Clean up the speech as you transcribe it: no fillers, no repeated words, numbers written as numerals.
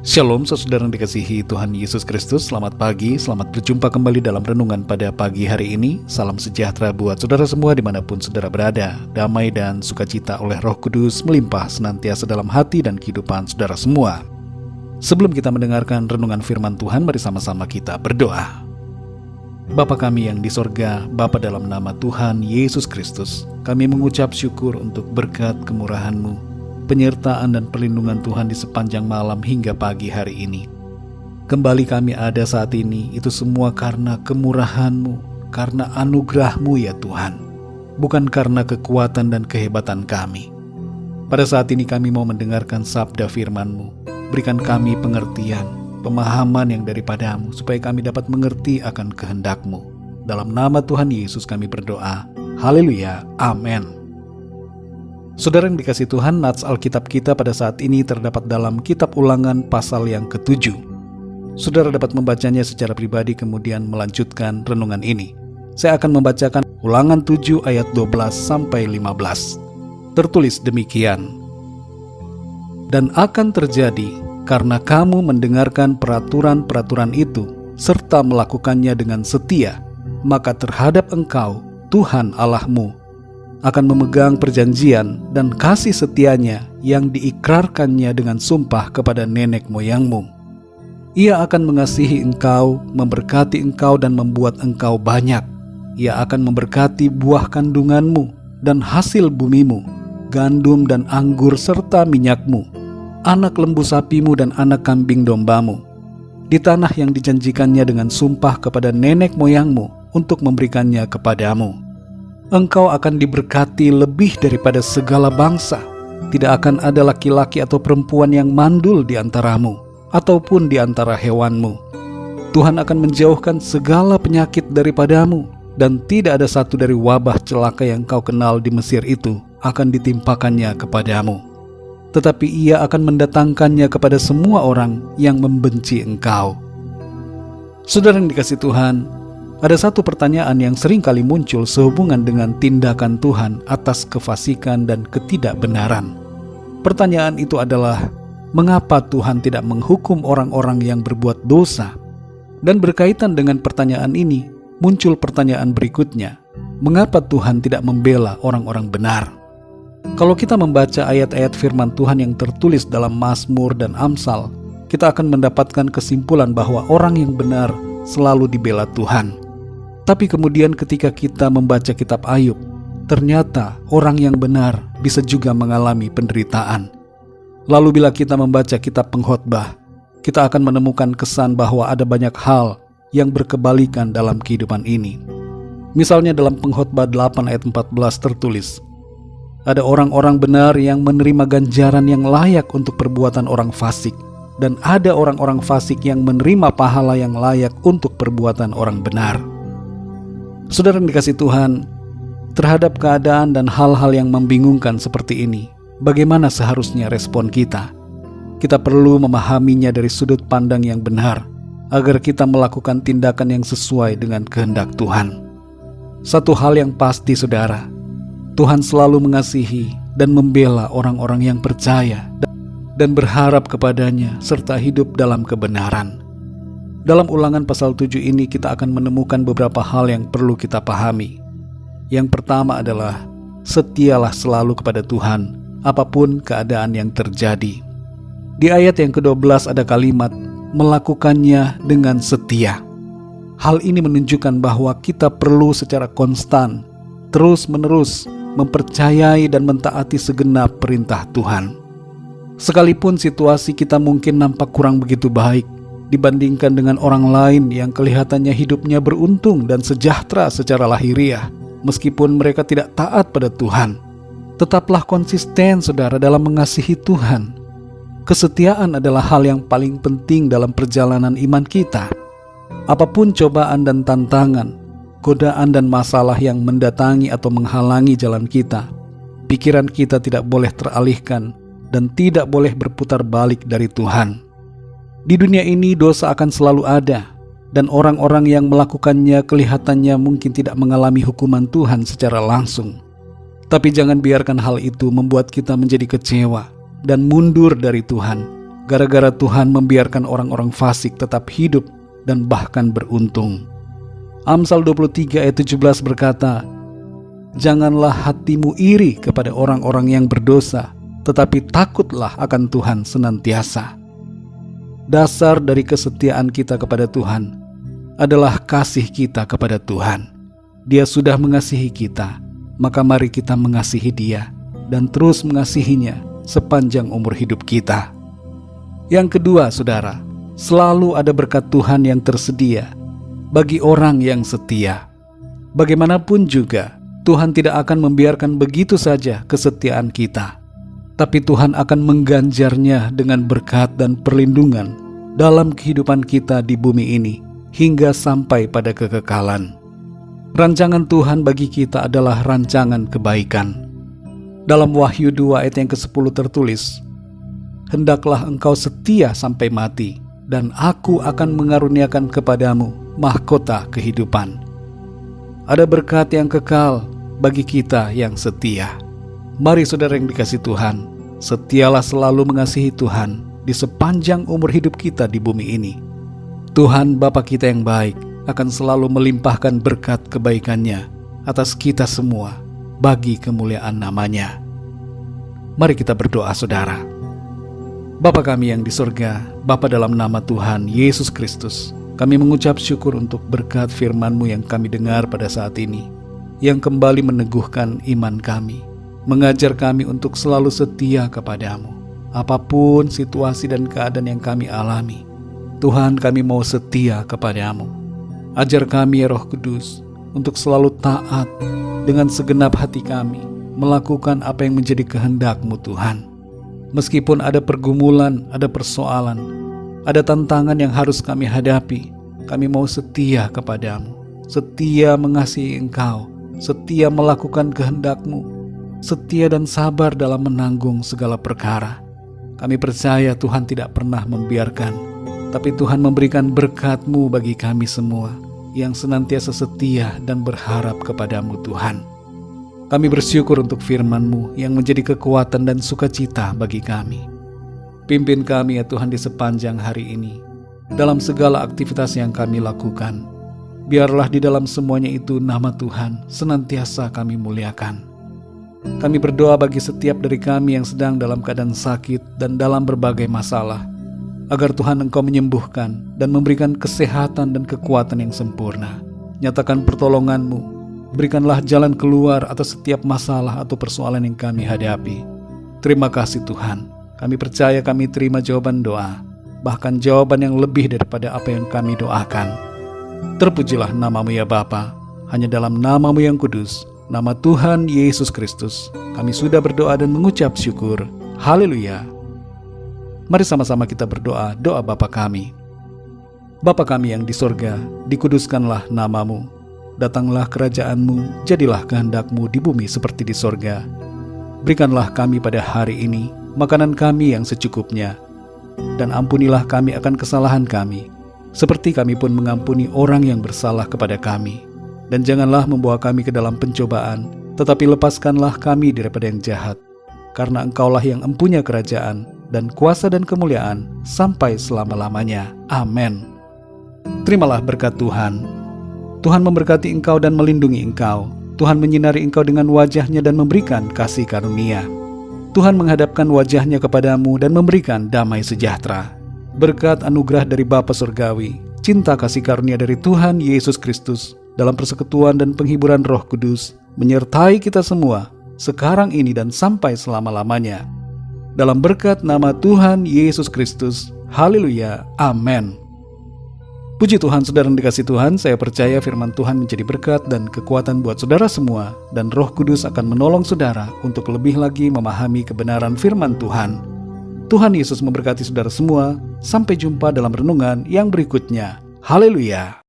Shalom saudara yang dikasihi Tuhan Yesus Kristus. Selamat pagi, selamat berjumpa kembali dalam renungan pada pagi hari ini. Salam sejahtera buat saudara semua dimanapun saudara berada. Damai dan sukacita oleh Roh Kudus melimpah senantiasa dalam hati dan kehidupan saudara semua. Sebelum kita mendengarkan renungan firman Tuhan, mari sama-sama kita berdoa. Bapa kami yang di sorga, Bapa dalam nama Tuhan Yesus Kristus, kami mengucap syukur untuk berkat kemurahan-Mu, penyertaan dan perlindungan Tuhan di sepanjang malam hingga pagi hari ini. Kembali kami ada saat ini, itu semua karena kemurahan-Mu, karena anugerah-Mu ya Tuhan, bukan karena kekuatan dan kehebatan kami. Pada saat ini kami mau mendengarkan sabda firman-Mu. Berikan kami pengertian, pemahaman yang daripada-Mu, supaya kami dapat mengerti akan kehendak-Mu. Dalam nama Tuhan Yesus kami berdoa. Haleluya, amin. Saudara yang dikasihi Tuhan, nats Alkitab kita pada saat ini terdapat dalam Kitab Ulangan pasal yang ke-7. Saudara dapat membacanya secara pribadi kemudian melanjutkan renungan ini. Saya akan membacakan Ulangan 7 ayat 12 sampai 15. Tertulis demikian. Dan akan terjadi karena kamu mendengarkan peraturan-peraturan itu serta melakukannya dengan setia, maka terhadap engkau Tuhan Allahmu akan memegang perjanjian dan kasih setianya yang diikrarkannya dengan sumpah kepada nenek moyangmu. Ia akan mengasihi engkau, memberkati engkau dan membuat engkau banyak. Ia akan memberkati buah kandunganmu dan hasil bumimu, gandum dan anggur serta minyakmu, anak lembu sapimu dan anak kambing dombamu, di tanah yang dijanjikannya dengan sumpah kepada nenek moyangmu untuk memberikannya kepadamu. Engkau akan diberkati lebih daripada segala bangsa. Tidak akan ada laki-laki atau perempuan yang mandul di antaramu, ataupun di antara hewanmu. Tuhan akan menjauhkan segala penyakit daripadamu, dan tidak ada satu dari wabah celaka yang kau kenal di Mesir itu akan ditimpakannya kepadamu. Tetapi Ia akan mendatangkannya kepada semua orang yang membenci engkau. Saudara yang dikasihi Tuhan, ada satu pertanyaan yang sering kali muncul sehubungan dengan tindakan Tuhan atas kefasikan dan ketidakbenaran. Pertanyaan itu adalah, mengapa Tuhan tidak menghukum orang-orang yang berbuat dosa? Dan berkaitan dengan pertanyaan ini, muncul pertanyaan berikutnya, mengapa Tuhan tidak membela orang-orang benar? Kalau kita membaca ayat-ayat firman Tuhan yang tertulis dalam Mazmur dan Amsal, kita akan mendapatkan kesimpulan bahwa orang yang benar selalu dibela Tuhan. Tapi kemudian ketika kita membaca kitab Ayub, ternyata orang yang benar bisa juga mengalami penderitaan. Lalu bila kita membaca kitab Pengkhotbah, kita akan menemukan kesan bahwa ada banyak hal yang berkebalikan dalam kehidupan ini. Misalnya dalam Pengkhotbah 8 ayat 14 tertulis, ada orang-orang benar yang menerima ganjaran yang layak untuk perbuatan orang fasik, dan ada orang-orang fasik yang menerima pahala yang layak untuk perbuatan orang benar. Saudara yang dikasihi Tuhan, terhadap keadaan dan hal-hal yang membingungkan seperti ini, bagaimana seharusnya respon kita? Kita perlu memahaminya dari sudut pandang yang benar, agar kita melakukan tindakan yang sesuai dengan kehendak Tuhan. Satu hal yang pasti saudara, Tuhan selalu mengasihi dan membela orang-orang yang percaya dan berharap kepadanya serta hidup dalam kebenaran. Dalam Ulangan pasal 7 ini kita akan menemukan beberapa hal yang perlu kita pahami. Yang pertama adalah, setialah selalu kepada Tuhan, apapun keadaan yang terjadi. Di ayat yang ke-12 ada kalimat, melakukannya dengan setia. Hal ini menunjukkan bahwa kita perlu secara konstan, terus-menerus mempercayai dan mentaati segenap perintah Tuhan. Sekalipun situasi kita mungkin nampak kurang begitu baik dibandingkan dengan orang lain yang kelihatannya hidupnya beruntung dan sejahtera secara lahiriah, meskipun mereka tidak taat pada Tuhan, tetaplah konsisten saudara dalam mengasihi Tuhan. Kesetiaan adalah hal yang paling penting dalam perjalanan iman kita. Apapun cobaan dan tantangan, godaan dan masalah yang mendatangi atau menghalangi jalan kita, pikiran kita tidak boleh teralihkan dan tidak boleh berputar balik dari Tuhan. Di dunia ini dosa akan selalu ada, dan orang-orang yang melakukannya kelihatannya mungkin tidak mengalami hukuman Tuhan secara langsung. Tapi jangan biarkan hal itu membuat kita menjadi kecewa dan mundur dari Tuhan, gara-gara Tuhan membiarkan orang-orang fasik tetap hidup dan bahkan beruntung. Amsal 23 ayat 17 berkata, "Janganlah hatimu iri kepada orang-orang yang berdosa, tetapi takutlah akan Tuhan senantiasa." Dasar dari kesetiaan kita kepada Tuhan adalah kasih kita kepada Tuhan. Dia sudah mengasihi kita, maka mari kita mengasihi Dia dan terus mengasihinya sepanjang umur hidup kita. Yang kedua, saudara, selalu ada berkat Tuhan yang tersedia bagi orang yang setia. Bagaimanapun juga, Tuhan tidak akan membiarkan begitu saja kesetiaan kita, tapi Tuhan akan mengganjarnya dengan berkat dan perlindungan dalam kehidupan kita di bumi ini hingga sampai pada kekekalan. Rancangan Tuhan bagi kita adalah rancangan kebaikan. Dalam Wahyu 2 ayat yang ke-10 tertulis, "Hendaklah engkau setia sampai mati, dan aku akan mengaruniakan kepadamu mahkota kehidupan." Ada berkat yang kekal bagi kita yang setia. Mari saudara yang dikasihi Tuhan, setialah selalu mengasihi Tuhan di sepanjang umur hidup kita di bumi ini. Tuhan Bapa kita yang baik akan selalu melimpahkan berkat kebaikannya atas kita semua bagi kemuliaan nama-Nya. Mari kita berdoa, saudara. Bapa kami yang di surga, Bapa dalam nama Tuhan Yesus Kristus, kami mengucap syukur untuk berkat firman-Mu yang kami dengar pada saat ini, yang kembali meneguhkan iman kami, mengajar kami untuk selalu setia kepadamu. Apapun situasi dan keadaan yang kami alami, Tuhan, kami mau setia kepadamu. Ajar kami ya Roh Kudus untuk selalu taat dengan segenap hati kami, melakukan apa yang menjadi kehendak-Mu Tuhan. Meskipun ada pergumulan, ada persoalan, ada tantangan yang harus kami hadapi, kami mau setia kepadamu, setia mengasihi Engkau, setia melakukan kehendak-Mu, setia dan sabar dalam menanggung segala perkara. Kami percaya Tuhan tidak pernah membiarkan, tapi Tuhan memberikan berkat-Mu bagi kami semua yang senantiasa setia dan berharap kepadamu Tuhan. Kami bersyukur untuk firman-Mu yang menjadi kekuatan dan sukacita bagi kami. Pimpin kami ya Tuhan di sepanjang hari ini, dalam segala aktivitas yang kami lakukan. Biarlah di dalam semuanya itu nama Tuhan senantiasa kami muliakan. Kami berdoa bagi setiap dari kami yang sedang dalam keadaan sakit dan dalam berbagai masalah, agar Tuhan Engkau menyembuhkan dan memberikan kesehatan dan kekuatan yang sempurna. Nyatakan pertolongan-Mu, berikanlah jalan keluar atas setiap masalah atau persoalan yang kami hadapi. Terima kasih Tuhan, kami percaya kami terima jawaban doa, bahkan jawaban yang lebih daripada apa yang kami doakan. Terpujilah nama-Mu ya Bapa, hanya dalam nama-Mu yang kudus, nama Tuhan Yesus Kristus, kami sudah berdoa dan mengucap syukur. Haleluya. Mari sama-sama kita berdoa doa Bapa kami. Bapa kami yang di sorga, dikuduskanlah nama-Mu. Datanglah kerajaan-Mu, jadilah kehendak-Mu di bumi seperti di sorga. Berikanlah kami pada hari ini makanan kami yang secukupnya. Dan ampunilah kami akan kesalahan kami, seperti kami pun mengampuni orang yang bersalah kepada kami. Dan janganlah membawa kami ke dalam pencobaan, tetapi lepaskanlah kami daripada yang jahat. Karena Engkaulah yang empunya kerajaan, dan kuasa dan kemuliaan sampai selama-lamanya. Amin. Terimalah berkat Tuhan. Tuhan memberkati engkau dan melindungi engkau. Tuhan menyinari engkau dengan wajah-Nya dan memberikan kasih karunia. Tuhan menghadapkan wajah-Nya kepadamu dan memberikan damai sejahtera. Berkat anugerah dari Bapa Surgawi, cinta kasih karunia dari Tuhan Yesus Kristus, dalam persekutuan dan penghiburan Roh Kudus, menyertai kita semua, sekarang ini dan sampai selama-lamanya. Dalam berkat nama Tuhan Yesus Kristus. Haleluya. Amin. Puji Tuhan, saudara yang dikasihi Tuhan, saya percaya firman Tuhan menjadi berkat dan kekuatan buat saudara semua, dan Roh Kudus akan menolong saudara untuk lebih lagi memahami kebenaran firman Tuhan. Tuhan Yesus memberkati saudara semua. Sampai jumpa dalam renungan yang berikutnya. Haleluya.